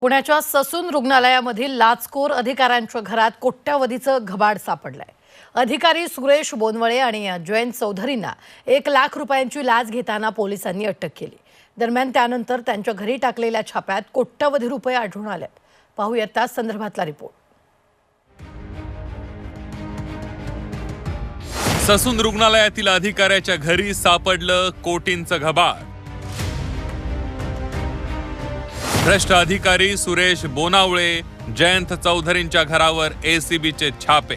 पुण्याच्या ससून रुग्णालयामधील लाचखोर अधिकाऱ्यांच्या घरात कोट्यावधीचं घबाड सापडलंय। अधिकारी सुरेश बोनवळे आणि जयंत चौधरींना 1 लाख रुपयांची लाच घेताना पोलिसांनी अटक केली। दरम्यान त्यानंतर त्यांच्या घरी टाकलेल्या छाप्यात कोट्यावधी रुपये आढळून आलेत। पाहूयात त्या संदर्भातला रिपोर्ट। ससून रुग्णालयातील अधिकाऱ्याच्या घरी सापडलं कोटींचं घबाड। भ्रष्ट अधिकारी सुरेश बोनावळे, जयंत चौधरींच्या घरावर एसीबीचे छापे।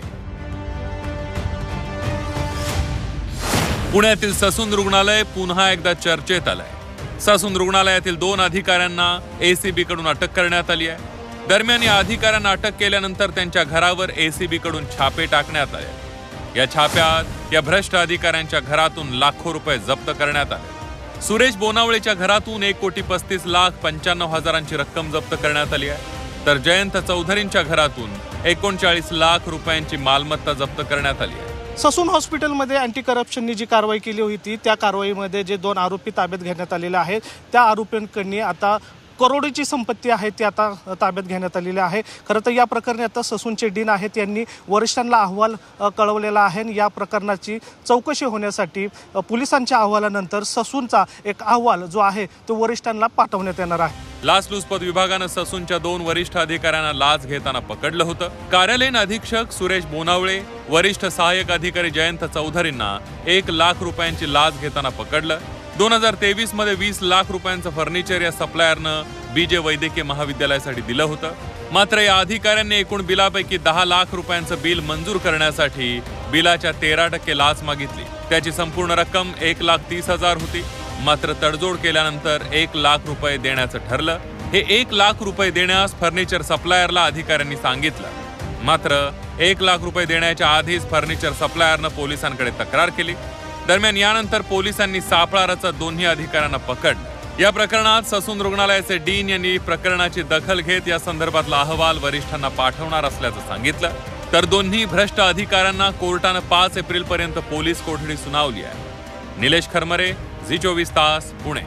पुण्यातील ससून रुग्णालय पुन्हा एकदा चर्चेत आलंय। ससून रुग्णालयातील 2 अधिकाऱ्यांना एसीबी कडून अटक करण्यात आली आहे। दरम्यान या अधिकाऱ्यांना अटक केल्यानंतर त्यांच्या घरावर एसीबी कडून छापे टाकण्यात आले। या छाप्यात या भ्रष्ट अधिकाऱ्यांच्या घरातून लाखो रुपये जप्त करण्यात आले। सुरेश बोनावळेच्या घरातून 1,35,95,000ची रक्कम जप्त करण्यात आली आहे, तर जयंत चौधरींच्या घरातून 39 लाख रुपयांची मालमत्ता जप्त करण्यात आली आहे। ससून हॉस्पिटलमध्ये अँटी करप्शननी जी कारवाई केली होती त्या कारवाईमध्ये जे 2 आरोपी ताब्यात घेण्यात आलेले आहेत त्या आरोपींकडून आता करोडोची संपत्ती आहे ती आता ताब्यात घेण्यात आलेली आहे। खरं तर या प्रकरणी आता ससूनचे डीन आहेत यांनी वरिष्ठांना अहवाल कळवलेला आहे। या प्रकरणाची चौकशी होण्यासाठी पोलिसांच्या अहवालानंतर ससूनचा एक अहवाल जो आहे तो वरिष्ठांना पाठवण्यात येणार आहे। लाचलुचपत विभागानं ससूनच्या 2 वरिष्ठ अधिकाऱ्यांना लाच घेताना पकडलं होतं। कार्यालयीन अधीक्षक सुरेश बोनावळे, वरिष्ठ सहाय्यक अधिकारी जयंत चौधरींना 1 लाख रुपयांची लाच घेताना पकडलं। 2023 मध्ये 20 लाख रुपयांचं फर्निचर या सप्लायरनं बीजे वैद्यकीय महाविद्यालयासाठी दिलं होतं। मात्र या अधिकाऱ्यांनी एकूण बिलापैकी 10 लाख रुपयांचं बिल मंजूर करण्यासाठी बिलाच्या 13% लाच मागितली। त्याची संपूर्ण रक्कम 1,30,000 होती। मात्र तडजोड केल्यानंतर 1 लाख रुपये देण्याचं ठरलं। हे 1 लाख रुपये देण्यास फर्निचर सप्लायरला अधिकाऱ्यांनी सांगितलं। मात्र 1 लाख रुपये देण्याच्या आधीच फर्निचर सप्लायरनं पोलिसांकडे तक्रार केली। दरम्यान यानंतर पोलिसांनी सापळा रचत दोन्ही अधिकाऱ्यांना पकडलं। या प्रकरणात ससून रुग्णालयाचे डीन यांनी प्रकरणाची दखल घेत या संदर्भातला अहवाल वरिष्ठांना पाठवणार असल्याचं सांगितलं। तर दोन्ही भ्रष्ट अधिकाऱ्यांना कोर्टानं 5 एप्रिल पर्यंत पोलीस कोठडी सुनावली आहे। निलेश खरमरे, झी 24 तास, पुणे।